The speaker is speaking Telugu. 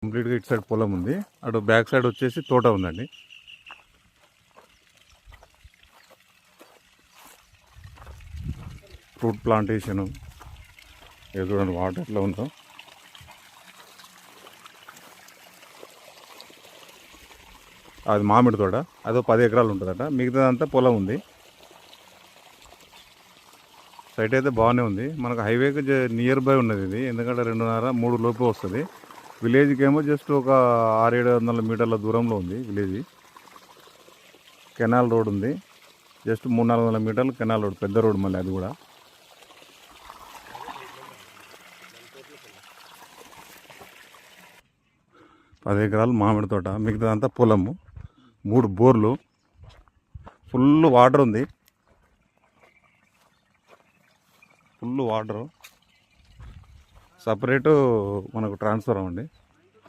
కంప్లీట్గా ఇటు సైడ్ పొలం ఉంది, అటు బ్యాక్ సైడ్ వచ్చేసి తోట ఉందండి. ఫ్రూట్ ప్లాంటేషను ఏదో చూడండి వాటర్ ఎట్లా ఉందో. అది మామిడి తోట, అదో 10 ఎకరాలు ఉంటుందట, మిగతాదంతా పొలం ఉంది. సైట్ అయితే బాగానే ఉంది, మనకు హైవేకి నియర్ బై ఉన్నది ఇది, ఎందుకంటే 2.5-3 లోపు వస్తుంది. విలేజ్కి ఏమో జస్ట్ ఒక 600-700 మీటర్ల దూరంలో ఉంది విలేజ్. కెనాల్ రోడ్ ఉంది, జస్ట్ 300-400 మీటర్లు కెనాల్ రోడ్, పెద్ద రోడ్ మళ్ళీ అది కూడా. పది ఎకరాలు మామిడి తోట, మిగతాదంతా పొలము, 3 బోర్లు, ఫుల్ వాటర్ ఉంది, ఫుల్ వాటరు. సపరేటు మనకు ట్రాన్స్ఫర్ అండి.